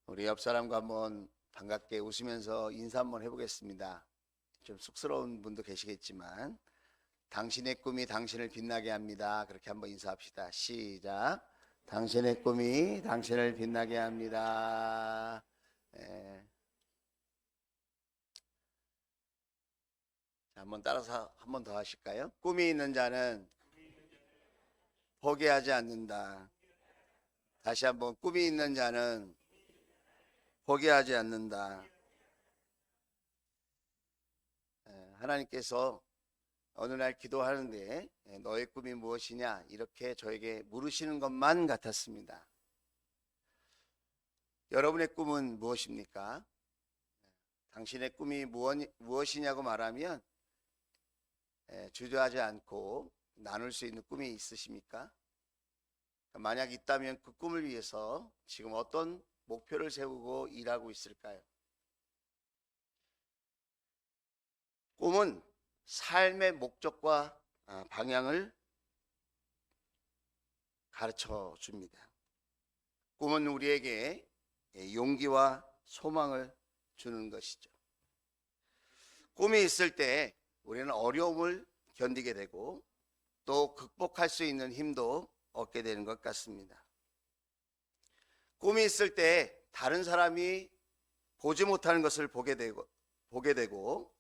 우리 옆 사람과 한번 반갑게 웃으면서 인사 한번 해보겠습니다. 좀 쑥스러운 분도 계시겠지만, 당신의 꿈이 당신을 빛나게 합니다. 그렇게 한번 인사합시다. 시작. 당신의 꿈이 당신을 빛나게 합니다. 예. 자, 한번 따라서 한 번 더 하실까요? 꿈이 있는 자는 포기하지 않는다. 다시 한번, 꿈이 있는 자는 포기하지 않는다. 하나님께서 어느 날 기도하는데 너의 꿈이 무엇이냐 이렇게 저에게 물으시는 것만 같았습니다. 여러분의 꿈은 무엇입니까? 당신의 꿈이 무엇이냐고 말하면 주저하지 않고 나눌 수 있는 꿈이 있으십니까? 만약 있다면 그 꿈을 위해서 지금 어떤 목표를 세우고 일하고 있을까요? 꿈은 삶의 목적과 방향을 가르쳐 줍니다. 꿈은 우리에게 용기와 소망을 주는 것이죠. 꿈이 있을 때 우리는 어려움을 견디게 되고 또 극복할 수 있는 힘도 얻게 되는 것 같습니다. 꿈이 있을 때 다른 사람이 보지 못하는 것을 보게 되고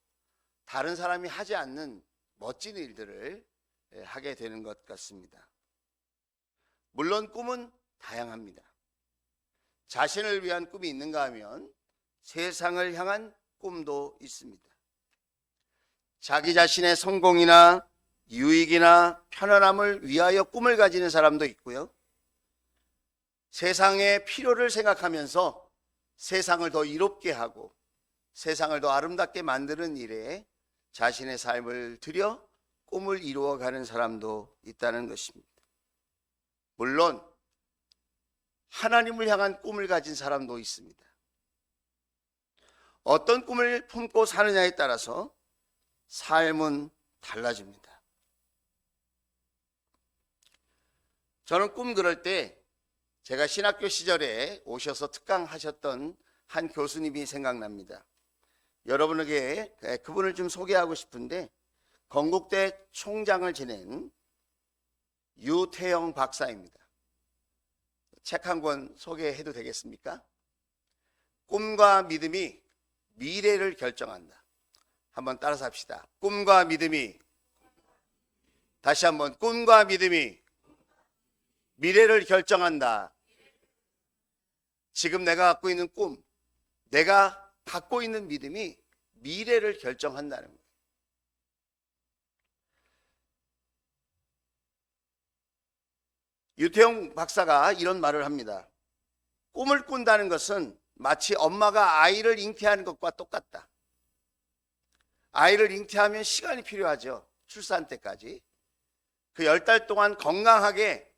다른 사람이 하지 않는 멋진 일들을 하게 되는 것 같습니다. 물론 꿈은 다양합니다. 자신을 위한 꿈이 있는가 하면 세상을 향한 꿈도 있습니다. 자기 자신의 성공이나 유익이나 편안함을 위하여 꿈을 가지는 사람도 있고요. 세상의 필요를 생각하면서 세상을 더 이롭게 하고 세상을 더 아름답게 만드는 일에 자신의 삶을 들여 꿈을 이루어가는 사람도 있다는 것입니다. 물론 하나님을 향한 꿈을 가진 사람도 있습니다. 어떤 꿈을 품고 사느냐에 따라서 삶은 달라집니다. 저는 꿈 그럴 때 제가 신학교 시절에 오셔서 특강하셨던 한 교수님이 생각납니다. 여러분에게 그분을 좀 소개하고 싶은데, 건국대 총장을 지낸 유태영 박사입니다. 책 한 권 소개해도 되겠습니까? 꿈과 믿음이 미래를 결정한다. 한번 따라서 합시다. 꿈과 믿음이, 다시 한번, 꿈과 믿음이 미래를 결정한다. 지금 내가 갖고 있는 꿈, 내가 갖고 있는 믿음이 미래를 결정한다는 거예요. 유태영 박사가 이런 말을 합니다. 꿈을 꾼다는 것은 마치 엄마가 아이를 잉태하는 것과 똑같다. 아이를 잉태하면 시간이 필요하죠. 출산 때까지. 그 10달 동안 건강하게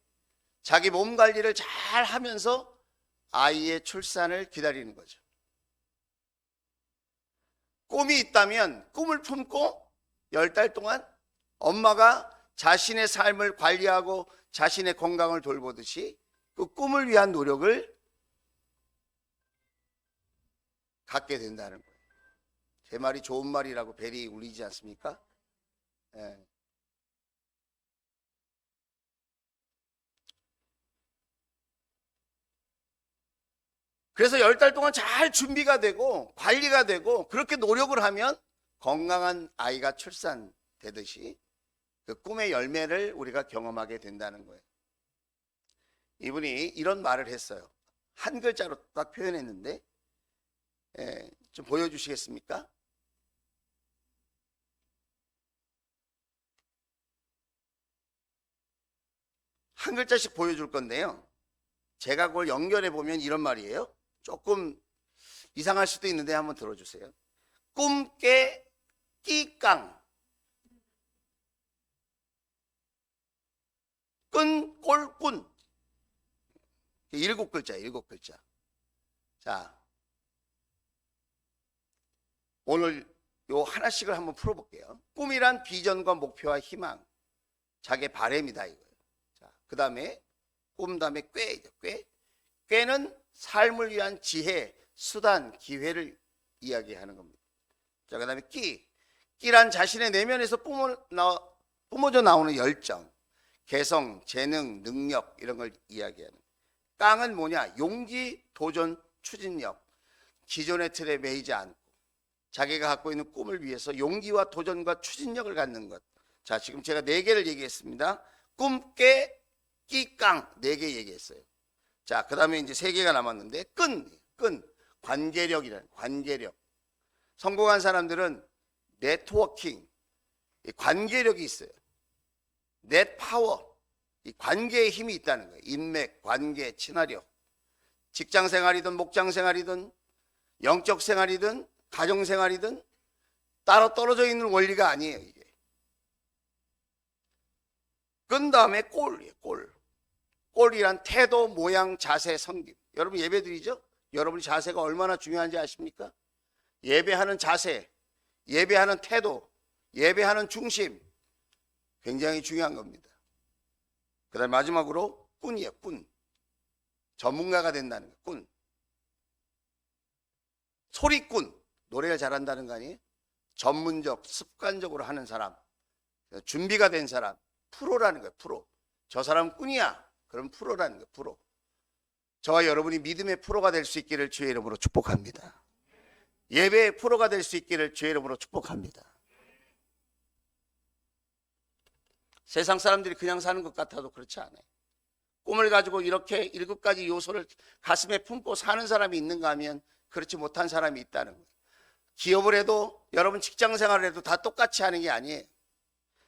자기 몸 관리를 잘 하면서 아이의 출산을 기다리는 거죠. 꿈이 있다면 꿈을 품고 10달 동안 엄마가 자신의 삶을 관리하고 자신의 건강을 돌보듯이 그 꿈을 위한 노력을 갖게 된다는 거예요. 제 말이 좋은 말이라고 벨이 울리지 않습니까? 예. 그래서 10달 동안 잘 준비가 되고 관리가 되고 그렇게 노력을 하면 건강한 아이가 출산되듯이 그 꿈의 열매를 우리가 경험하게 된다는 거예요. 이분이 이런 말을 했어요. 한 글자로 딱 표현했는데 좀 보여주시겠습니까? 한 글자씩 보여줄 건데요. 제가 그걸 연결해 보면 이런 말이에요. 조금 이상할 수도 있는데 한번 들어주세요. 꿈깨 끼깡 끈꼴꾼. 7글자, 7글자. 자, 오늘 요 하나씩을 한번 풀어볼게요. 꿈이란 비전과 목표와 희망, 자기의 바람이다 이거예요. 자, 그 다음에 꿈 다음에 꾀죠. 꾀는 삶을 위한 지혜, 수단, 기회를 이야기하는 겁니다. 자, 그 다음에 끼란 자신의 내면에서 뿜어져 나오는 열정, 개성, 재능, 능력 이런 걸 이야기하는 거예요. 깡은 뭐냐? 용기, 도전, 추진력. 기존의 틀에 매이지 않고 자기가 갖고 있는 꿈을 위해서 용기와 도전과 추진력을 갖는 것. 자, 지금 제가 4개를 얘기했습니다. 꿈, 깨, 끼, 깡 4개 얘기했어요. 자, 그 다음에 이제 3개가 남았는데 끈, 관계력이라는 관계력. 성공한 사람들은 네트워킹, 관계력이 있어요. 넷 파워, 이 관계의 힘이 있다는 거예요. 인맥, 관계, 친화력. 직장 생활이든 목장 생활이든 영적 생활이든 가정 생활이든 따로 떨어져 있는 원리가 아니에요. 이게 끈 다음에 꼴이란 태도, 모양, 자세, 섬김. 여러분 예배 드리죠? 여러분이 자세가 얼마나 중요한지 아십니까? 예배하는 자세, 예배하는 태도, 예배하는 중심 굉장히 중요한 겁니다. 그 다음에 마지막으로 꾼이에요. 꾼. 전문가가 된다는 거예요. 꾼. 소리꾼. 노래를 잘한다는 거 아니에요? 전문적, 습관적으로 하는 사람, 준비가 된 사람, 프로라는 거예요. 프로. 저 사람 꾼이야. 그럼 프로라는 거예요. 프로. 저와 여러분이 믿음의 프로가 될 수 있기를 주의 이름으로 축복합니다. 예배의 프로가 될 수 있기를 주의 이름으로 축복합니다. 세상 사람들이 그냥 사는 것 같아도 그렇지 않아요. 꿈을 가지고 이렇게 7가지 요소를 가슴에 품고 사는 사람이 있는가 하면 그렇지 못한 사람이 있다는 거예요. 기업을 해도 여러분 직장 생활을 해도 다 똑같이 하는 게 아니에요.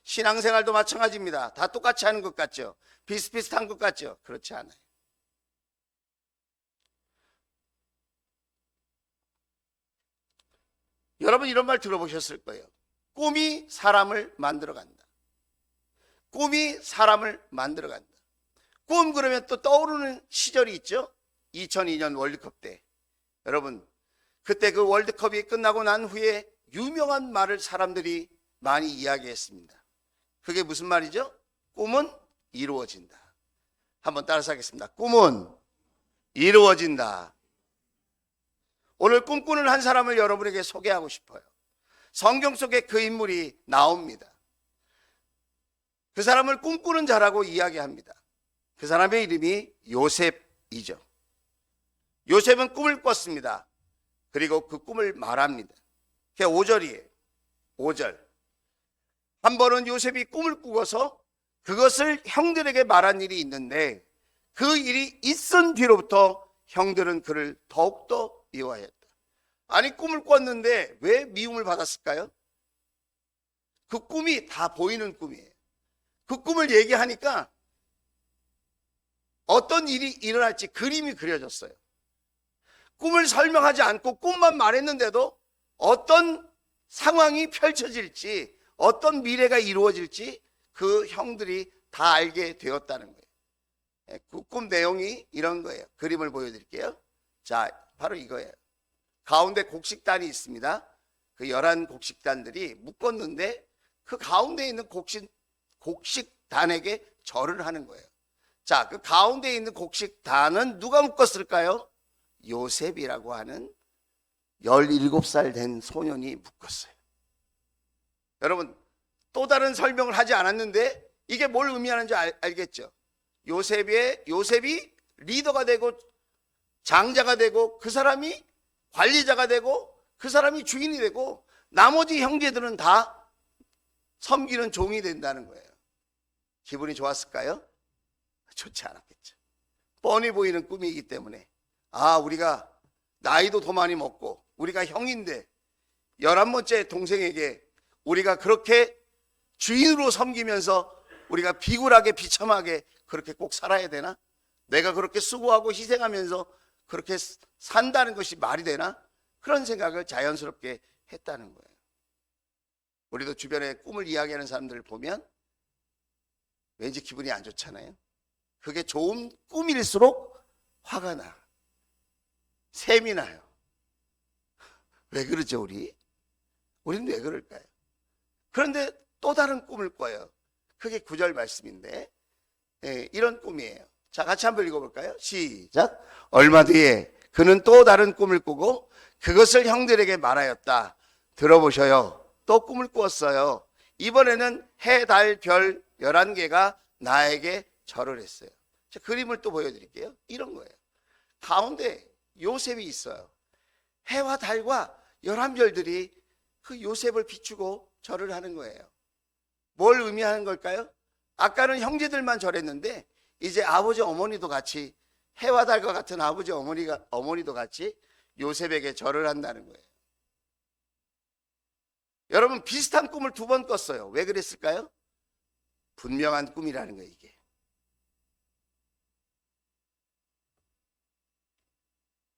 신앙생활도 마찬가지입니다. 다 똑같이 하는 것 같죠? 비슷비슷한 것 같죠? 그렇지 않아요. 여러분 이런 말 들어보셨을 거예요. 꿈이 사람을 만들어간다. 꿈이 사람을 만들어간다. 꿈 그러면 또 떠오르는 시절이 있죠. 2002년 월드컵 때 여러분 그때 그 월드컵이 끝나고 난 후에 유명한 말을 사람들이 많이 이야기했습니다. 그게 무슨 말이죠? 꿈은 이루어진다. 한번 따라서 하겠습니다. 꿈은 이루어진다. 오늘 꿈꾸는 한 사람을 여러분에게 소개하고 싶어요. 성경 속에 그 인물이 나옵니다. 그 사람을 꿈꾸는 자라고 이야기합니다. 그 사람의 이름이 요셉이죠. 요셉은 꿈을 꿨습니다. 그리고 그 꿈을 말합니다. 그게 5절이에요. 5절. 한 번은 요셉이 꿈을 꾸고서 그것을 형들에게 말한 일이 있는데 그 일이 있은 뒤로부터 형들은 그를 더욱더 미워했다. 아니 꿈을 꿨는데 왜 미움을 받았을까요? 그 꿈이 다 보이는 꿈이에요. 그 꿈을 얘기하니까 어떤 일이 일어날지 그림이 그려졌어요. 꿈을 설명하지 않고 꿈만 말했는데도 어떤 상황이 펼쳐질지 어떤 미래가 이루어질지 그 형들이 다 알게 되었다는 거예요. 그 꿈 내용이 이런 거예요. 그림을 보여드릴게요. 자, 바로 이거예요. 가운데 곡식단이 있습니다. 그 11곡식단들이 묶었는데 그 가운데 있는 곡식단에게 절을 하는 거예요. 자, 그 가운데 있는 곡식단은 누가 묶었을까요? 요셉이라고 하는 17살 된 소년이 묶었어요. 여러분 또 다른 설명을 하지 않았는데 이게 뭘 의미하는지 알겠죠? 요셉이 리더가 되고 장자가 되고 그 사람이 관리자가 되고 그 사람이 주인이 되고 나머지 형제들은 다 섬기는 종이 된다는 거예요. 기분이 좋았을까요? 좋지 않았겠죠. 뻔히 보이는 꿈이기 때문에 우리가 나이도 더 많이 먹고 우리가 형인데 11번째 동생에게 우리가 그렇게 주인으로 섬기면서 우리가 비굴하게 비참하게 그렇게 꼭 살아야 되나? 내가 그렇게 수고하고 희생하면서 그렇게 산다는 것이 말이 되나? 그런 생각을 자연스럽게 했다는 거예요. 우리도 주변에 꿈을 이야기하는 사람들을 보면 왠지 기분이 안 좋잖아요. 그게 좋은 꿈일수록 화가 나. 셈이 나요. 왜 그러죠 우리? 우리는 왜 그럴까요? 그런데 또 다른 꿈을 꿔요. 그게 9절 말씀인데 이런 꿈이에요. 자, 같이 한번 읽어볼까요? 시작. 얼마 뒤에 그는 또 다른 꿈을 꾸고 그것을 형들에게 말하였다. 들어보셔요. 또 꿈을 꾸었어요. 이번에는 해, 달, 별 11개가 나에게 절을 했어요. 자, 그림을 또 보여드릴게요. 이런 거예요. 가운데 요셉이 있어요. 해와 달과 11별들이 그 요셉을 비추고 절을 하는 거예요. 뭘 의미하는 걸까요? 아까는 형제들만 절했는데 이제 아버지 어머니도 같이, 해와 달과 같은 아버지 어머니도 같이 요셉에게 절을 한다는 거예요. 여러분, 비슷한 꿈을 2번 꿨어요. 왜 그랬을까요? 분명한 꿈이라는 거예요, 이게.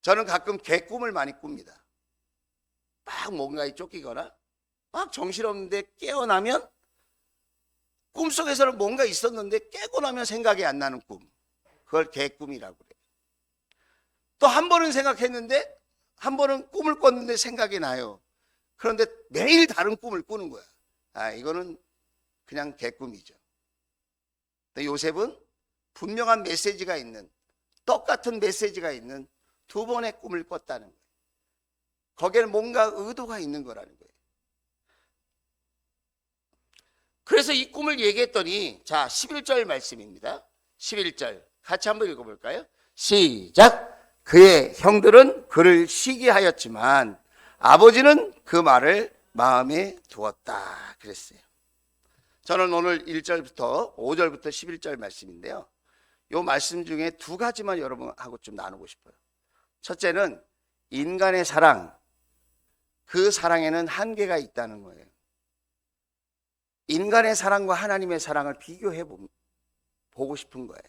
저는 가끔 개꿈을 많이 꿉니다. 막 뭔가에 쫓기거나 막 정신없는데 깨어나면, 꿈속에서는 뭔가 있었는데 깨고 나면 생각이 안 나는 꿈, 그걸 개꿈이라고 그래요. 또 한 번은 생각했는데 한 번은 꿈을 꿨는데 생각이 나요. 그런데 매일 다른 꿈을 꾸는 거야. 아, 이거는 그냥 개꿈이죠. 근데 요셉은 분명한 메시지가 있는, 똑같은 메시지가 있는 2번의 꿈을 꿨다는 거예요. 거기에는 뭔가 의도가 있는 거라는 거예요. 그래서 이 꿈을 얘기했더니, 자, 11절 말씀입니다. 11절 같이 한번 읽어볼까요? 시작. 그의 형들은 그를 시기하였지만 아버지는 그 말을 마음에 두었다 그랬어요. 저는 오늘 1절부터 5절부터 11절 말씀인데요, 이 말씀 중에 2가지만 여러분하고 좀 나누고 싶어요. 첫째는 인간의 사랑, 그 사랑에는 한계가 있다는 거예요. 인간의 사랑과 하나님의 사랑을 비교해 보고 싶은 거예요.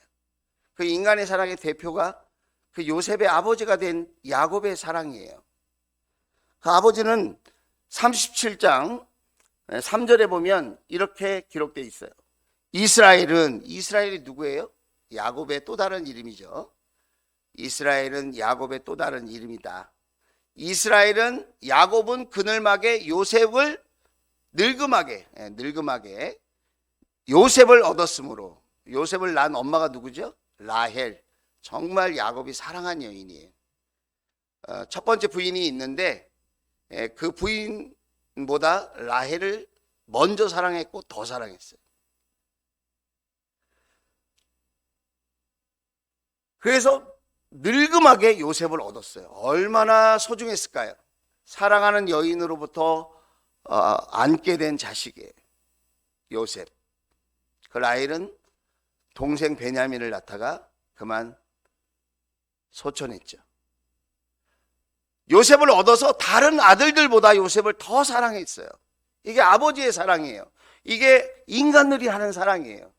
그 인간의 사랑의 대표가 그 요셉의 아버지가 된 야곱의 사랑이에요. 그 아버지는 37장 3절에 보면 이렇게 기록되어 있어요. 이스라엘이 누구예요? 야곱의 또 다른 이름이죠. 이스라엘은 야곱의 또 다른 이름이다. 야곱은 그늘막에 늙음하게 요셉을 얻었으므로, 요셉을 낳은 엄마가 누구죠? 라헬. 정말 야곱이 사랑한 여인이에요. 첫 번째 부인이 있는데 그 부인보다 라헬을 먼저 사랑했고 더 사랑했어요. 그래서 늙음하게 요셉을 얻었어요. 얼마나 소중했을까요? 사랑하는 여인으로부터 안게 된 자식이에요, 요셉. 그 라헬은 동생 베냐민을 낳다가 그만 소천했죠. 요셉을 얻어서 다른 아들들보다 요셉을 더 사랑했어요. 이게 아버지의 사랑이에요. 이게 인간들이 하는 사랑이에요.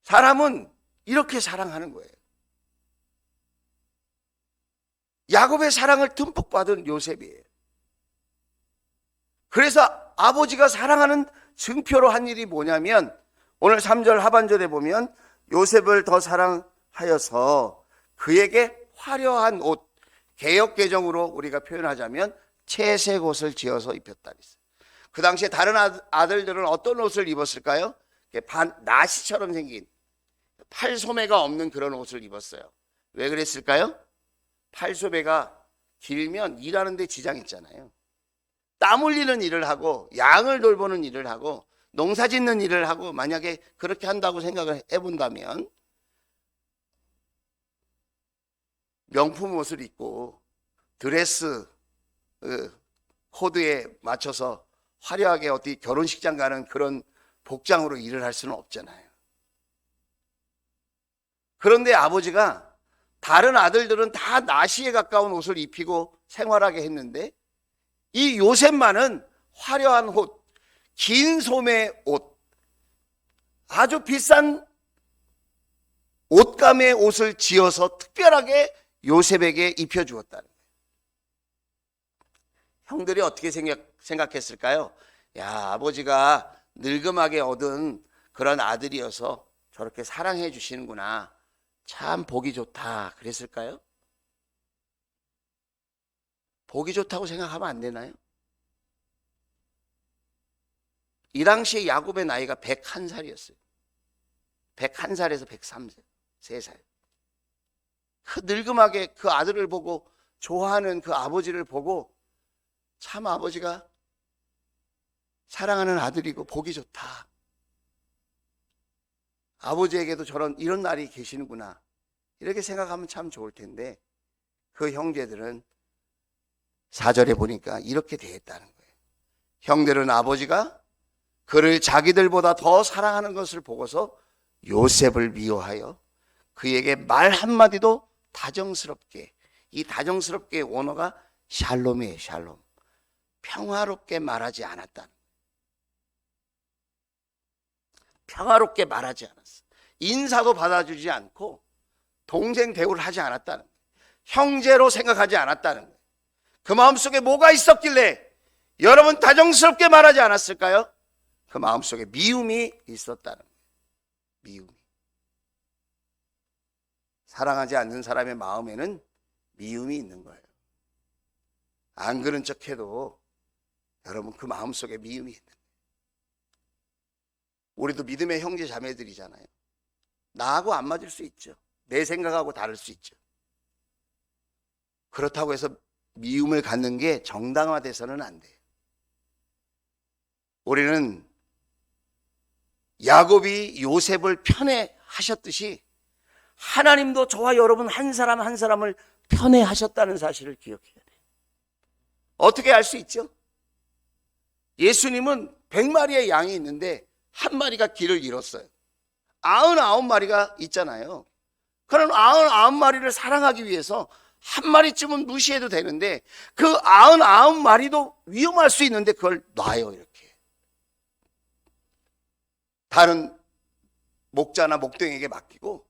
사람은 이렇게 사랑하는 거예요. 야곱의 사랑을 듬뿍 받은 요셉이에요. 그래서 아버지가 사랑하는 증표로 한 일이 뭐냐면, 오늘 3절 하반절에 보면 요셉을 더 사랑하여서 그에게 화려한 옷, 개역개정으로 우리가 표현하자면 채색 옷을 지어서 입혔다 그랬어요. 그 당시에 다른 아들들은 어떤 옷을 입었을까요? 나시처럼 생긴 팔소매가 없는 그런 옷을 입었어요. 왜 그랬을까요? 팔소매가 길면 일하는 데 지장 있잖아요. 땀 흘리는 일을 하고 양을 돌보는 일을 하고 농사 짓는 일을 하고, 만약에 그렇게 한다고 생각을 해본다면 명품 옷을 입고 드레스 코드에 맞춰서 화려하게 어디 결혼식장 가는 그런 복장으로 일을 할 수는 없잖아요. 그런데 아버지가 다른 아들들은 다 나시에 가까운 옷을 입히고 생활하게 했는데, 이 요셉만은 화려한 옷, 긴 소매 옷, 아주 비싼 옷감의 옷을 지어서 특별하게 요셉에게 입혀주었다는 거예요. 형들이 어떻게 생각했을까요? 야, 아버지가 늙음하게 얻은 그런 아들이어서 저렇게 사랑해 주시는구나, 참 보기 좋다, 그랬을까요? 보기 좋다고 생각하면 안 되나요? 이 당시에 야곱의 나이가 101살이었어요. 101살에서 103세. 3살. 그 늙음하게 그 아들을 보고 좋아하는 그 아버지를 보고 참 아버지가 사랑하는 아들이고 보기 좋다. 아버지에게도 이런 날이 계시는구나. 이렇게 생각하면 참 좋을 텐데 그 형제들은 4절에 보니까 이렇게 대했다는 거예요. 형들은 아버지가 그를 자기들보다 더 사랑하는 것을 보고서 요셉을 미워하여 그에게 말 한마디도 다정스럽게, 이 다정스럽게 원어가 샬롬이에요. 샬롬. 평화롭게 말하지 않았다는 거예요. 평화롭게 말하지 않았어. 인사도 받아주지 않고 동생 대우를 하지 않았다는 거예요. 형제로 생각하지 않았다는 거예요. 그 마음속에 뭐가 있었길래 여러분 다정스럽게 말하지 않았을까요? 그 마음속에 미움이 있었다는 거예요. 미움이. 사랑하지 않는 사람의 마음에는 미움이 있는 거예요. 안 그런 척해도 여러분 그 마음속에 미움이 있는 거예요. 우리도 믿음의 형제 자매들이잖아요. 나하고 안 맞을 수 있죠. 내 생각하고 다를 수 있죠. 그렇다고 해서 미움을 갖는 게 정당화돼서는 안 돼요. 우리는 야곱이 요셉을 편애하셨듯이 하나님도 저와 여러분 한 사람 한 사람을 편애하셨다는 사실을 기억해야 돼요. 어떻게 알 수 있죠? 예수님은 100마리의 양이 있는데 한 마리가 길을 잃었어요. 99마리가 있잖아요. 그럼 99마리를 사랑하기 위해서 한 마리쯤은 무시해도 되는데 그 99마리도 위험할 수 있는데 그걸 놔요. 이렇게 다른 목자나 목동에게 맡기고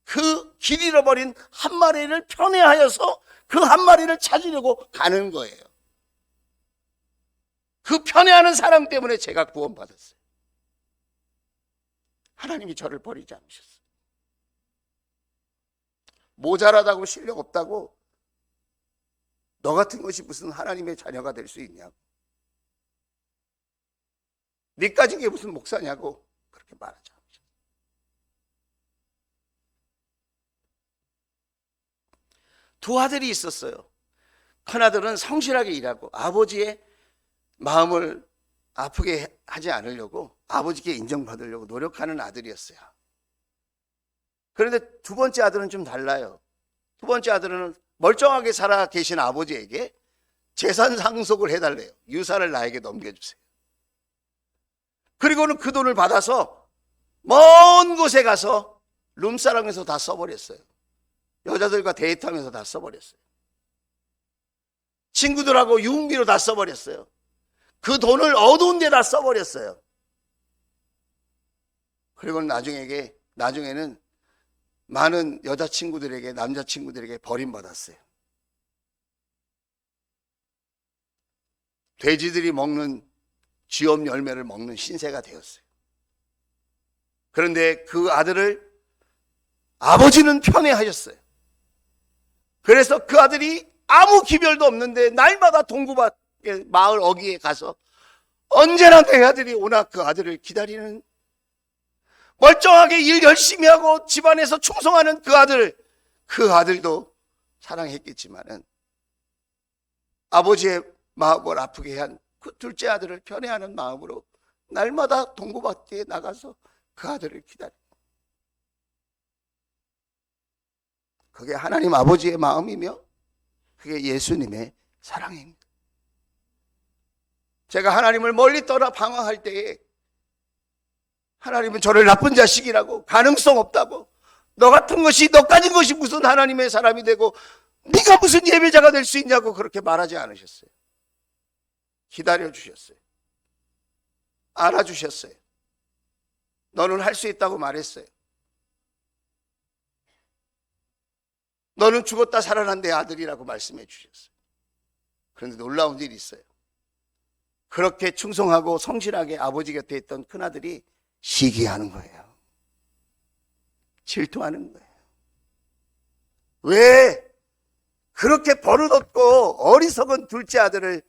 그 길 잃어버린 한 마리를 편애하여서 그 한 마리를 찾으려고 가는 거예요. 그 편애하는 사람 때문에 제가 구원받았어요. 하나님이 저를 버리지 않으셨어요. 모자라다고 실력 없다고 너 같은 것이 무슨 하나님의 자녀가 될 수 있냐고, 네 가진 게 무슨 목사냐고 그렇게 말하지 않으셨어요. 두 아들이 있었어요. 큰아들은 성실하게 일하고 아버지의 마음을 아프게 하지 않으려고 아버지께 인정받으려고 노력하는 아들이었어요. 그런데 두 번째 아들은 좀 달라요. 두 번째 아들은 멀쩡하게 살아 계신 아버지에게 재산 상속을 해달래요. 유산을 나에게 넘겨주세요. 그리고는 그 돈을 받아서 먼 곳에 가서 룸사롱에서 다 써버렸어요. 여자들과 데이트하면서 다 써버렸어요. 친구들하고 유흥비로 다 써버렸어요. 그 돈을 어두운 데다 써버렸어요. 그리고 나중에는 많은 여자친구들에게, 남자친구들에게 버림받았어요. 돼지들이 먹는 쥐엄 열매를 먹는 신세가 되었어요. 그런데 그 아들을 아버지는 편애하셨어요. 그래서 그 아들이 아무 기별도 없는데 날마다 동구밭에 마을 어귀에 가서 언제나 내 아들이 오나 그 아들을 기다리는, 멀쩡하게 일 열심히 하고 집안에서 충성하는 그 아들도 사랑했겠지만은 아버지의 마음을 아프게 한 그 둘째 아들을 편애하는 마음으로 날마다 동구밭에 나가서 그 아들을 기다립니다. 그게 하나님 아버지의 마음이며 그게 예수님의 사랑입니다. 제가 하나님을 멀리 떠나 방황할 때에 하나님은 저를 나쁜 자식이라고, 가능성 없다고, 너 가진 것이 무슨 하나님의 사람이 되고 네가 무슨 예배자가 될 수 있냐고 그렇게 말하지 않으셨어요. 기다려주셨어요. 알아주셨어요. 너는 할 수 있다고 말했어요. 너는 죽었다 살아난 내 아들이라고 말씀해 주셨어요. 그런데 놀라운 일이 있어요. 그렇게 충성하고 성실하게 아버지 곁에 있던 큰아들이 시기하는 거예요. 질투하는 거예요. 왜 그렇게 버릇없고 어리석은 둘째 아들을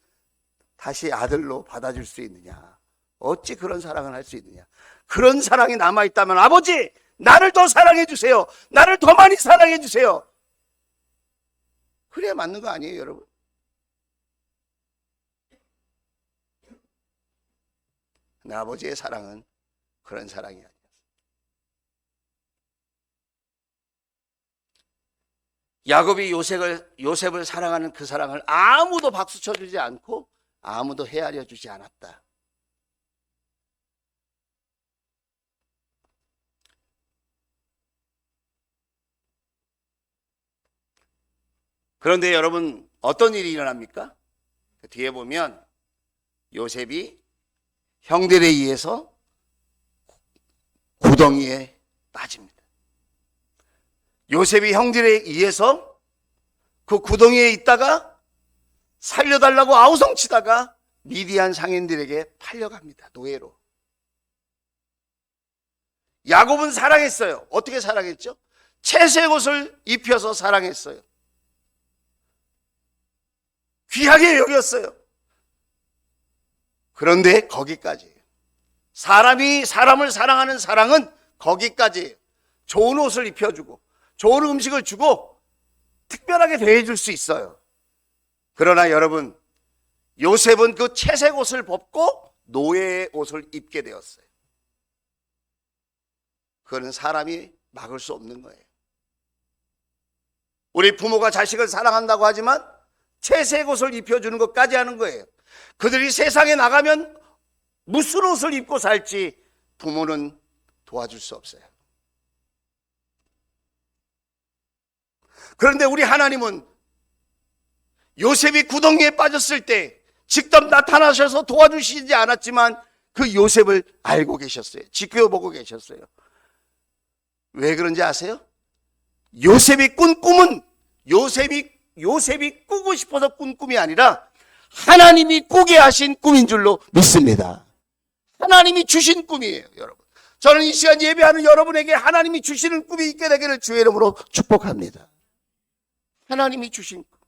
다시 아들로 받아줄 수 있느냐? 어찌 그런 사랑을 할 수 있느냐? 그런 사랑이 남아있다면 아버지, 나를 더 사랑해 주세요. 나를 더 많이 사랑해 주세요. 그래야 맞는 거 아니에요, 여러분? 내 아버지의 사랑은 그런 사랑이 아니었어요. 야곱이 요셉을 사랑하는 그 사랑을 아무도 박수 쳐주지 않고 아무도 헤아려 주지 않았다. 그런데 여러분, 어떤 일이 일어납니까? 그 뒤에 보면 요셉이 형들에 의해서 구덩이에 빠집니다. 요셉이 형들에 의해서 그 구덩이에 있다가 살려달라고 아우성치다가 미디안 상인들에게 팔려갑니다. 노예로. 야곱은 사랑했어요. 어떻게 사랑했죠? 채색 옷을 입혀서 사랑했어요. 귀하게 여겼어요. 그런데 거기까지예요. 사람이 사람을 사랑하는 사랑은 거기까지예요. 좋은 옷을 입혀주고 좋은 음식을 주고 특별하게 대해줄 수 있어요. 그러나 여러분, 요셉은 그 채색 옷을 벗고 노예의 옷을 입게 되었어요. 그거는 사람이 막을 수 없는 거예요. 우리 부모가 자식을 사랑한다고 하지만 채색 옷을 입혀주는 것까지 하는 거예요. 그들이 세상에 나가면 무슨 옷을 입고 살지 부모는 도와줄 수 없어요. 그런데 우리 하나님은 요셉이 구덩이에 빠졌을 때 직접 나타나셔서 도와주시지 않았지만 그 요셉을 알고 계셨어요. 지켜보고 계셨어요. 왜 그런지 아세요? 요셉이 꾼 꿈은 요셉이 꾸고 싶어서 꾼 꿈이 아니라 하나님이 꾸게 하신 꿈인 줄로 믿습니다. 하나님이 주신 꿈이에요, 여러분. 저는 이 시간 예배하는 여러분에게 하나님이 주시는 꿈이 있게 되기를 주의 이름으로 축복합니다. 하나님이 주신 꿈.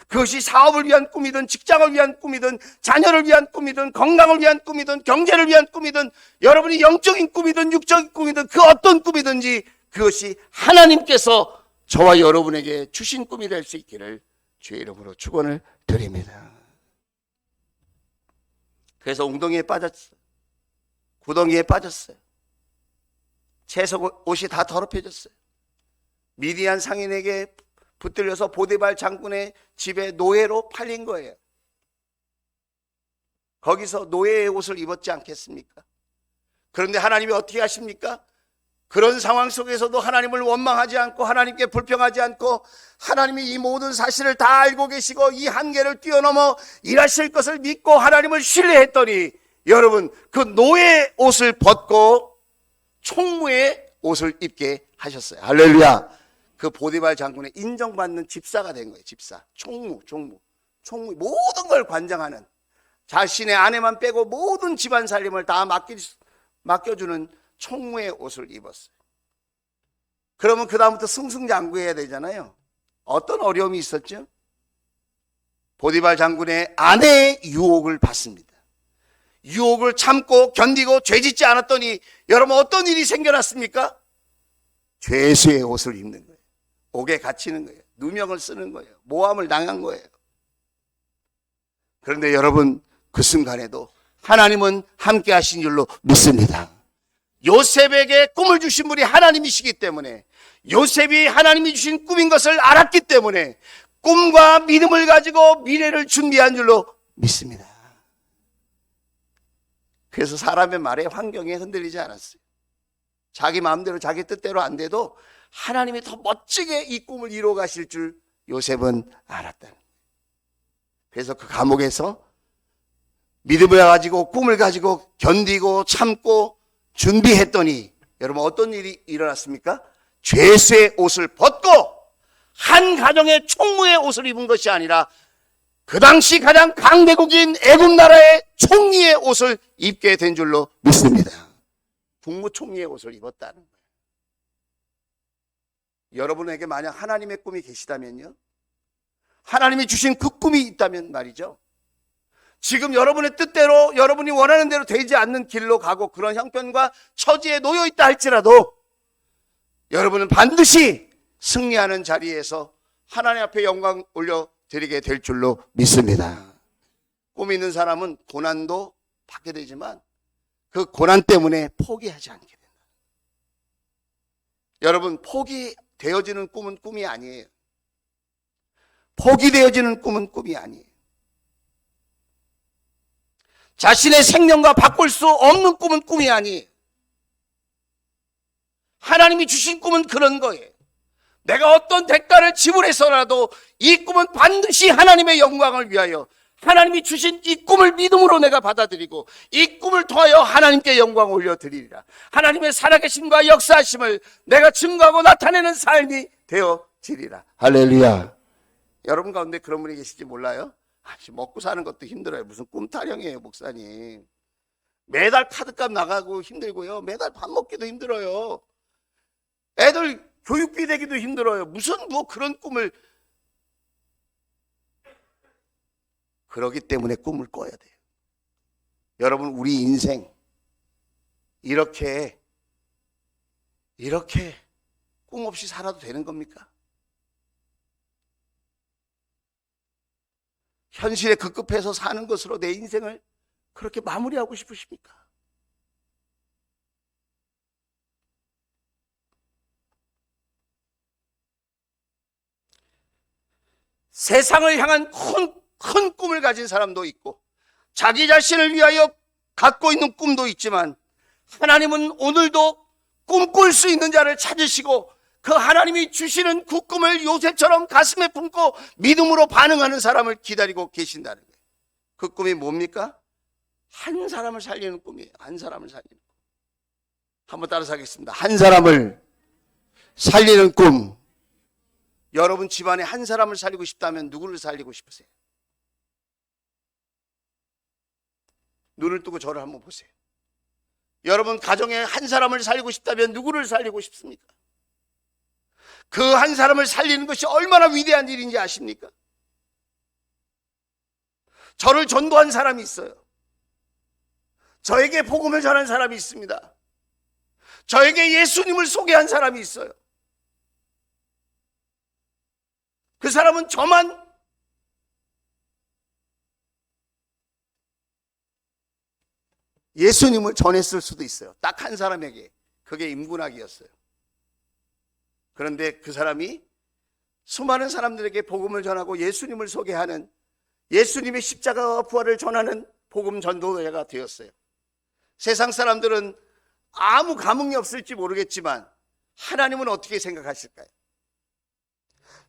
그것이 사업을 위한 꿈이든 직장을 위한 꿈이든 자녀를 위한 꿈이든 건강을 위한 꿈이든 경제를 위한 꿈이든 여러분이 영적인 꿈이든 육적인 꿈이든 그 어떤 꿈이든지 그것이 하나님께서 저와 여러분에게 주신 꿈이 될 수 있기를 주의 이름으로 축원을 드립니다. 그래서 웅덩이에 빠졌어요. 구덩이에 빠졌어요. 채석 옷이 다 더럽혀졌어요. 미디안 상인에게 붙들려서 보디발 장군의 집에 노예로 팔린 거예요. 거기서 노예의 옷을 입었지 않겠습니까? 그런데 하나님이 어떻게 하십니까? 그런 상황 속에서도 하나님을 원망하지 않고 하나님께 불평하지 않고 하나님이 이 모든 사실을 다 알고 계시고 이 한계를 뛰어넘어 일하실 것을 믿고 하나님을 신뢰했더니 여러분, 그 노예 옷을 벗고 총무의 옷을 입게 하셨어요. 할렐루야. 그 보디발 장군의 인정받는 집사가 된 거예요. 집사, 총무 모든 걸 관장하는, 자신의 아내만 빼고 모든 집안 살림을 다 맡겨주는 총무의 옷을 입었어요. 그러면 그 다음부터 승승장구해야 되잖아요. 어떤 어려움이 있었죠? 보디발 장군의 아내의 유혹을 받습니다. 유혹을 참고 견디고 죄짓지 않았더니 여러분 어떤 일이 생겨났습니까? 죄수의 옷을 입는 거예요. 옥에 갇히는 거예요. 누명을 쓰는 거예요. 모함을 당한 거예요. 그런데 여러분, 그 순간에도 하나님은 함께 하신 줄로 믿습니다. 요셉에게 꿈을 주신 분이 하나님이시기 때문에, 요셉이 하나님이 주신 꿈인 것을 알았기 때문에 꿈과 믿음을 가지고 미래를 준비한 줄로 믿습니다. 그래서 사람의 말에 환경에 흔들리지 않았어요. 자기 마음대로 자기 뜻대로 안 돼도 하나님이 더 멋지게 이 꿈을 이루어 가실 줄 요셉은 알았다는 거예요. 그래서 그 감옥에서 믿음을 가지고 꿈을 가지고 견디고 참고 준비했더니 여러분 어떤 일이 일어났습니까? 죄수의 옷을 벗고 한 가정의 총무의 옷을 입은 것이 아니라 그 당시 가장 강대국인 애굽 나라의 총리의 옷을 입게 된 줄로 믿습니다. 국무총리의 옷을 입었다는 거예요. 여러분에게 만약 하나님의 꿈이 계시다면요, 하나님이 주신 그 꿈이 있다면 말이죠, 지금 여러분의 뜻대로 여러분이 원하는 대로 되지 않는 길로 가고 그런 형편과 처지에 놓여 있다 할지라도 여러분은 반드시 승리하는 자리에서 하나님 앞에 영광 올려드리게 될 줄로 믿습니다. 꿈이 있는 사람은 고난도 받게 되지만 그 고난 때문에 포기하지 않게 된다. 여러분, 포기되어지는 꿈은 꿈이 아니에요. 포기되어지는 꿈은 꿈이 아니에요. 자신의 생명과 바꿀 수 없는 꿈은 꿈이 아니에요. 하나님이 주신 꿈은 그런 거예요. 내가 어떤 대가를 지불해서라도 이 꿈은 반드시 하나님의 영광을 위하여 하나님이 주신 이 꿈을 믿음으로 내가 받아들이고 이 꿈을 통하여 하나님께 영광을 올려드리리라. 하나님의 살아계심과 역사하심을 내가 증거하고 나타내는 삶이 되어지리라. 할렐루야. 여러분 가운데 그런 분이 계실지 몰라요? 먹고 사는 것도 힘들어요. 무슨 꿈 타령이에요, 목사님. 매달 카드값 나가고 힘들고요. 매달 밥 먹기도 힘들어요. 애들 교육비 내기도 힘들어요. 무슨 그런 꿈을. 그러기 때문에 꿈을 꿔야 돼요. 여러분, 우리 인생 이렇게 꿈 없이 살아도 되는 겁니까? 현실에 급급해서 사는 것으로 내 인생을 그렇게 마무리하고 싶으십니까? 세상을 향한 큰 꿈을 가진 사람도 있고 자기 자신을 위하여 갖고 있는 꿈도 있지만 하나님은 오늘도 꿈꿀 수 있는 자를 찾으시고 그 하나님이 주시는 그 꿈을 요셉처럼 가슴에 품고 믿음으로 반응하는 사람을 기다리고 계신다는 거예요. 그 꿈이 뭡니까? 한 사람을 살리는 꿈이에요. 한 사람을 살리는 꿈. 한번 따라서 하겠습니다. 한 사람을 살리는 꿈. 여러분 집안에 한 사람을 살리고 싶다면 누구를 살리고 싶으세요? 눈을 뜨고 저를 한번 보세요. 여러분 가정에 한 사람을 살리고 싶다면 누구를 살리고 싶습니까? 그 한 사람을 살리는 것이 얼마나 위대한 일인지 아십니까? 저를 전도한 사람이 있어요. 저에게 복음을 전한 사람이 있습니다. 저에게 예수님을 소개한 사람이 있어요. 그 사람은 저만 예수님을 전했을 수도 있어요. 딱 한 사람에게. 그게 임군학이었어요. 그런데 그 사람이 수많은 사람들에게 복음을 전하고 예수님을 소개하는, 예수님의 십자가와 부활을 전하는 복음 전도자가 되었어요. 세상 사람들은 아무 감흥이 없을지 모르겠지만 하나님은 어떻게 생각하실까요?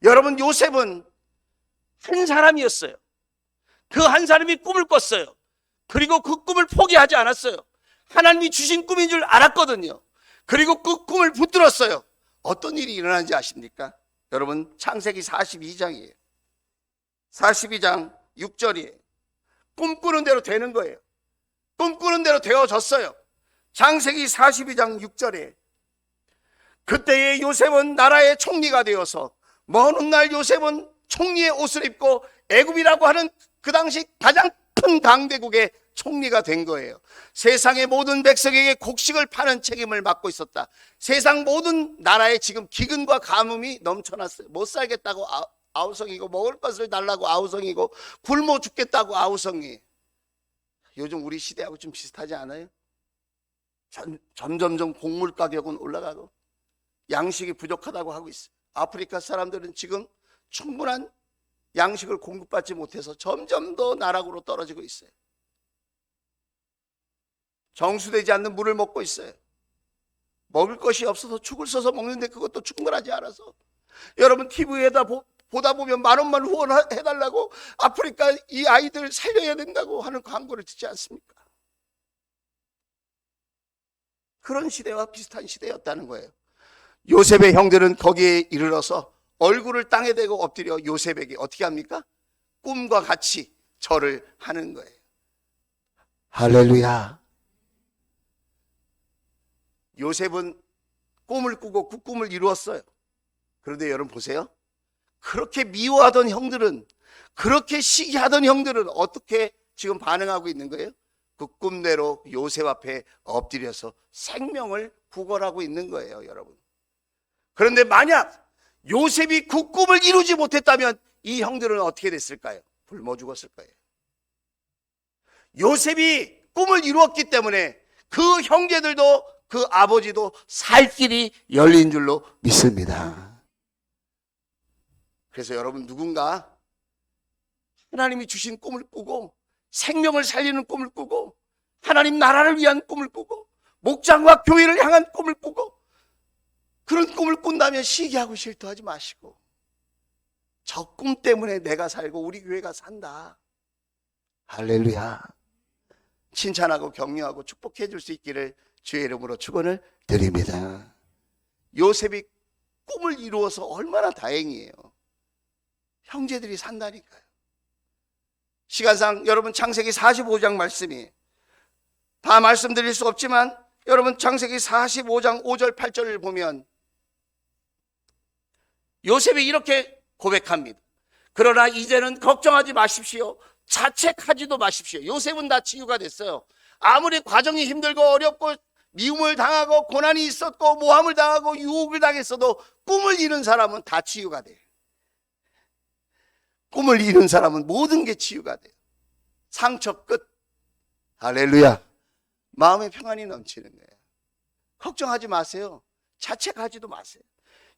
여러분, 요셉은 한 사람이었어요. 그 한 사람이 꿈을 꿨어요. 그리고 그 꿈을 포기하지 않았어요. 하나님이 주신 꿈인 줄 알았거든요. 그리고 그 꿈을 붙들었어요. 어떤 일이 일어나는지 아십니까? 여러분, 창세기 42장이에요. 42장 6절이에요. 꿈꾸는 대로 되는 거예요. 꿈꾸는 대로 되어졌어요. 창세기 42장 6절에 그때의 요셉은 나라의 총리가 되어서 먼 훗날 요셉은 총리의 옷을 입고 애굽이라고 하는 그 당시 가장 큰 강대국의 총리가 된 거예요. 세상의 모든 백성에게 곡식을 파는 책임을 맡고 있었다. 세상 모든 나라에 지금 기근과 가뭄이 넘쳐났어요. 못 살겠다고 아우성이고 먹을 것을 달라고 아우성이고 굶어 죽겠다고 아우성이. 요즘 우리 시대하고 좀 비슷하지 않아요? 점점점 곡물 가격은 올라가고 양식이 부족하다고 하고 있어요. 아프리카 사람들은 지금 충분한 양식을 공급받지 못해서 점점 더 나락으로 떨어지고 있어요. 정수되지 않는 물을 먹고 있어요. 먹을 것이 없어서 죽을 써서 먹는데 그것도 충분하지 않아서 여러분 TV에다 보다 보면 10,000원만 후원해달라고 아프리카 이 아이들 살려야 된다고 하는 광고를 듣지 않습니까? 그런 시대와 비슷한 시대였다는 거예요. 요셉의 형들은 거기에 이르러서 얼굴을 땅에 대고 엎드려 요셉에게 어떻게 합니까? 꿈과 같이 절을 하는 거예요. 할렐루야. 요셉은 꿈을 꾸고 그 꿈을 이루었어요. 그런데 여러분 보세요. 그렇게 미워하던 형들은, 그렇게 시기하던 형들은 어떻게 지금 반응하고 있는 거예요? 그 꿈대로 요셉 앞에 엎드려서 생명을 구걸하고 있는 거예요, 여러분. 그런데 만약 요셉이 그 꿈을 이루지 못했다면 이 형들은 어떻게 됐을까요? 굶어 죽었을 거예요. 요셉이 꿈을 이루었기 때문에 그 형제들도 그 아버지도 살 길이 열린 줄로 믿습니다. 그래서 여러분, 누군가 하나님이 주신 꿈을 꾸고 생명을 살리는 꿈을 꾸고 하나님 나라를 위한 꿈을 꾸고 목장과 교회를 향한 꿈을 꾸고 그런 꿈을 꾼다면 시기하고 실토하지 마시고, 저 꿈 때문에 내가 살고 우리 교회가 산다, 할렐루야, 칭찬하고 격려하고 축복해 줄 수 있기를 주의 이름으로 축원을 드립니다. 요셉이 꿈을 이루어서 얼마나 다행이에요. 형제들이 산다니까요. 시간상 여러분, 창세기 45장 말씀이 다 말씀드릴 수 없지만 여러분, 창세기 45장 5절 8절을 보면 요셉이 이렇게 고백합니다. 그러나 이제는 걱정하지 마십시오. 자책하지도 마십시오. 요셉은 다 치유가 됐어요. 아무리 과정이 힘들고 어렵고 미움을 당하고 고난이 있었고 모함을 당하고 유혹을 당했어도 꿈을 이룬 사람은 다 치유가 돼요. 꿈을 이룬 사람은 모든 게 치유가 돼요. 상처 끝. 할렐루야. 마음의 평안이 넘치는 거예요. 걱정하지 마세요. 자책하지도 마세요.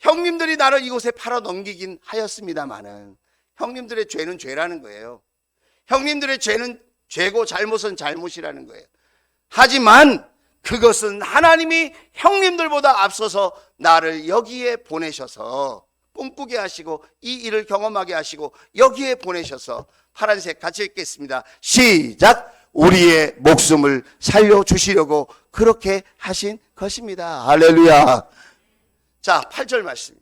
형님들이 나를 이곳에 팔아 넘기긴 하였습니다마는 형님들의 죄는 죄라는 거예요. 형님들의 죄는 죄고 잘못은 잘못이라는 거예요. 하지만 그것은 하나님이 형님들보다 앞서서 나를 여기에 보내셔서 꿈꾸게 하시고 이 일을 경험하게 하시고 여기에 보내셔서, 파란색 같이 읽겠습니다. 시작. 우리의 목숨을 살려주시려고 그렇게 하신 것입니다. 할렐루야. 자, 8절 말씀.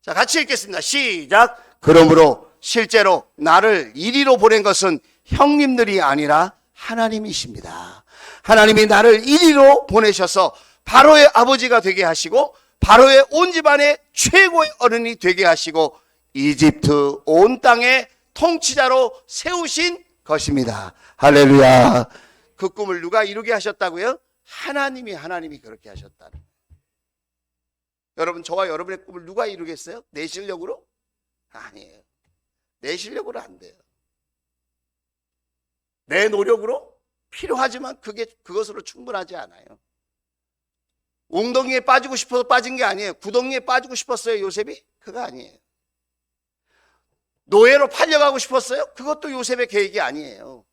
자, 같이 읽겠습니다. 시작. 그러므로 실제로 나를 이리로 보낸 것은 형님들이 아니라 하나님이십니다. 하나님이 나를 이리로 보내셔서 바로의 아버지가 되게 하시고 바로의 온 집안의 최고의 어른이 되게 하시고 이집트 온 땅의 통치자로 세우신 것입니다. 할렐루야. 그 꿈을 누가 이루게 하셨다고요? 하나님이 그렇게 하셨다는 거예요. 여러분, 저와 여러분의 꿈을 누가 이루겠어요? 내 실력으로? 아니에요. 내 실력으로 안 돼요. 내 노력으로? 필요하지만 그것으로 충분하지 않아요. 웅덩이에 빠지고 싶어서 빠진 게 아니에요. 구덩이에 빠지고 싶었어요, 요셉이? 그거 아니에요. 노예로 팔려가고 싶었어요? 그것도 요셉의 계획이 아니에요.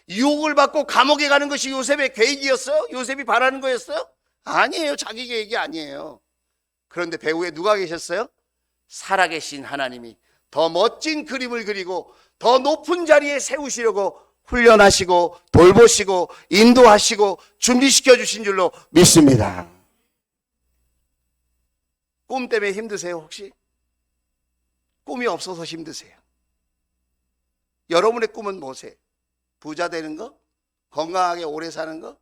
유혹을 받고 감옥에 가는 것이 요셉의 계획이었어요? 요셉이 바라는 거였어요? 아니에요. 자기 계획이 아니에요. 그런데 배후에 누가 계셨어요? 살아계신 하나님이 더 멋진 그림을 그리고 더 높은 자리에 세우시려고 훈련하시고 돌보시고 인도하시고 준비시켜 주신 줄로 믿습니다. 꿈 때문에 힘드세요, 혹시? 꿈이 없어서 힘드세요? 여러분의 꿈은 뭐세요? 부자 되는 거? 건강하게 오래 사는 거?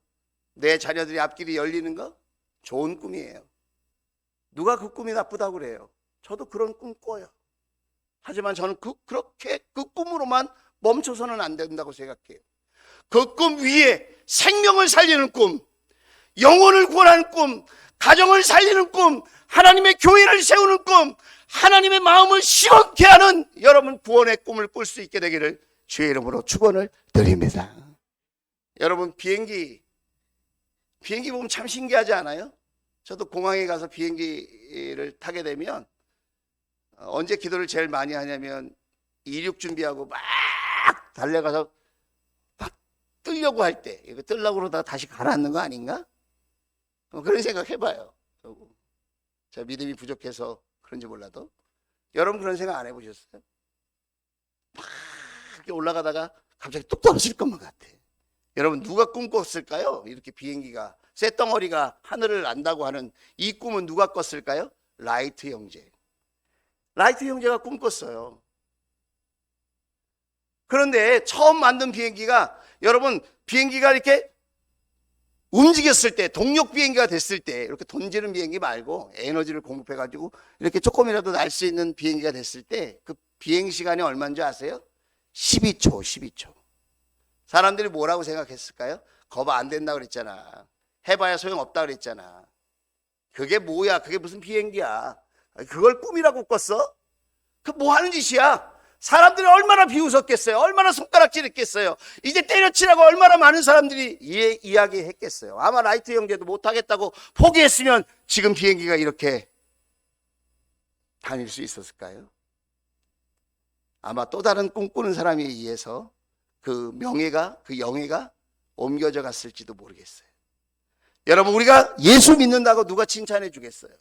내 자녀들이 앞길이 열리는 거? 좋은 꿈이에요. 누가 그 꿈이 나쁘다고 그래요? 저도 그런 꿈 꿔요. 하지만 저는 그렇게 그 꿈으로만 멈춰서는 안 된다고 생각해요. 그 꿈 위에 생명을 살리는 꿈, 영혼을 구원하는 꿈, 가정을 살리는 꿈, 하나님의 교회를 세우는 꿈, 하나님의 마음을 시원케 하는 여러분 구원의 꿈을 꿀 수 있게 되기를 주의 이름으로 축원을 드립니다. 여러분, 비행기 보면 참 신기하지 않아요? 저도 공항에 가서 비행기를 타게 되면 언제 기도를 제일 많이 하냐면 이륙 준비하고 막 달려가서 막 뜨려고 할 때, 이거 뜨려고 그러다가 다시 가라앉는 거 아닌가? 그런 생각 해봐요. 제가 믿음이 부족해서 그런지 몰라도. 여러분 그런 생각 안 해보셨어요? 막 이렇게 올라가다가 갑자기 뚝 떨어질 것만 같아. 여러분, 누가 꿈꿨을까요? 이렇게 비행기가 쇳덩어리가 하늘을 난다고 하는 이 꿈은 누가 꿨을까요? 라이트 형제. 라이트 형제가 꿈꿨어요. 그런데 처음 만든 비행기가, 여러분, 비행기가 이렇게 움직였을 때, 동력 비행기가 됐을 때, 이렇게 던지는 비행기 말고 에너지를 공급해가지고 이렇게 조금이라도 날 수 있는 비행기가 됐을 때 그 비행 시간이 얼마인지 아세요? 12초. 사람들이 뭐라고 생각했을까요? 거봐, 안 된다고 그랬잖아. 해봐야 소용없다 그랬잖아. 그게 뭐야? 그게 무슨 비행기야? 그걸 꿈이라고 꿨어? 그 뭐 하는 짓이야? 사람들이 얼마나 비웃었겠어요? 얼마나 손가락질했겠어요? 이제 때려치라고 얼마나 많은 사람들이 이야기했겠어요? 아마 라이트 형제도 못하겠다고 포기했으면 지금 비행기가 이렇게 다닐 수 있었을까요? 아마 또 다른 꿈꾸는 사람에 의해서 그 명예가, 그 영예가 옮겨져 갔을지도 모르겠어요. 여러분, 우리가 예수 믿는다고 누가 칭찬해 주겠어요?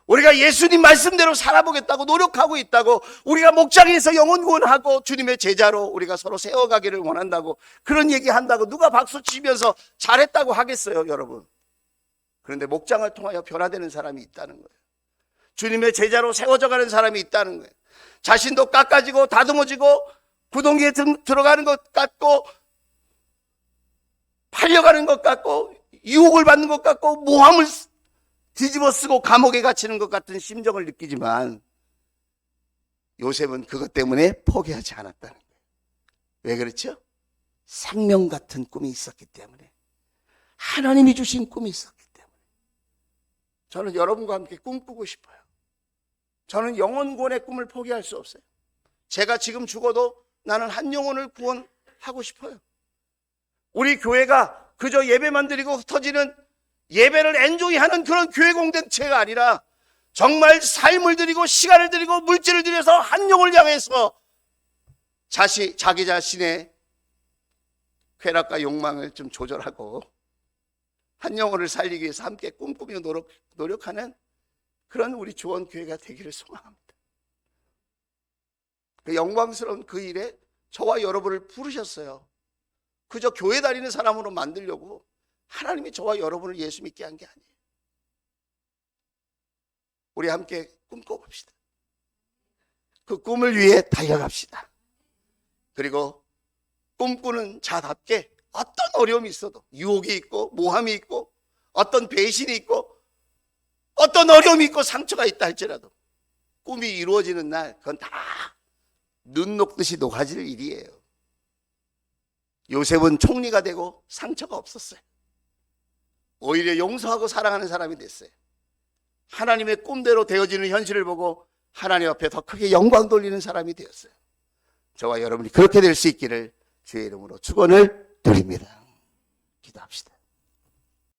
우리가 예수님 말씀대로 살아보겠다고 노력하고 있다고, 우리가 목장에서 영혼 구원하고 주님의 제자로 우리가 서로 세워가기를 원한다고 그런 얘기한다고 누가 박수 치면서 잘했다고 하겠어요, 여러분? 그런데 목장을 통하여 변화되는 사람이 있다는 거예요. 주님의 제자로 세워져가는 사람이 있다는 거예요. 자신도 깎아지고 다듬어지고 구덩이에 들어가는 것 같고 팔려가는 것 같고 유혹을 받는 것 같고 모함을 뒤집어 쓰고 감옥에 갇히는 것 같은 심정을 느끼지만 요셉은 그것 때문에 포기하지 않았다는 거예요. 왜 그렇죠? 생명 같은 꿈이 있었기 때문에, 하나님이 주신 꿈이 있었기 때문에. 저는 여러분과 함께 꿈꾸고 싶어요. 저는 영혼구원의 꿈을 포기할 수 없어요. 제가 지금 죽어도 나는 한 영혼을 구원하고 싶어요. 우리 교회가 그저 예배만 드리고 흩어지는 예배를 엔조이 하는 그런 교회 공동체가 아니라 정말 삶을 드리고 시간을 드리고 물질을 들여서 한 영혼을 향해서 자기 자신의 쾌락과 욕망을 좀 조절하고 한 영혼을 살리기 위해서 함께 꿈꾸며 노력하는 그런 우리 조원교회가 되기를 소망합니다. 그 영광스러운 그 일에 저와 여러분을 부르셨어요. 그저 교회 다니는 사람으로 만들려고 하나님이 저와 여러분을 예수 믿게 한 게 아니에요. 우리 함께 꿈꿔봅시다. 그 꿈을 위해 달려갑시다. 그리고 꿈꾸는 자답게 어떤 어려움이 있어도, 유혹이 있고 모함이 있고 어떤 배신이 있고 어떤 어려움이 있고 상처가 있다 할지라도 꿈이 이루어지는 날 그건 다 눈 녹듯이 녹아질 일이에요. 요셉은 총리가 되고 상처가 없었어요. 오히려 용서하고 사랑하는 사람이 됐어요. 하나님의 꿈대로 되어지는 현실을 보고 하나님 앞에 더 크게 영광 돌리는 사람이 되었어요. 저와 여러분이 그렇게 될 수 있기를 주의 이름으로 축원을 드립니다. 기도합시다.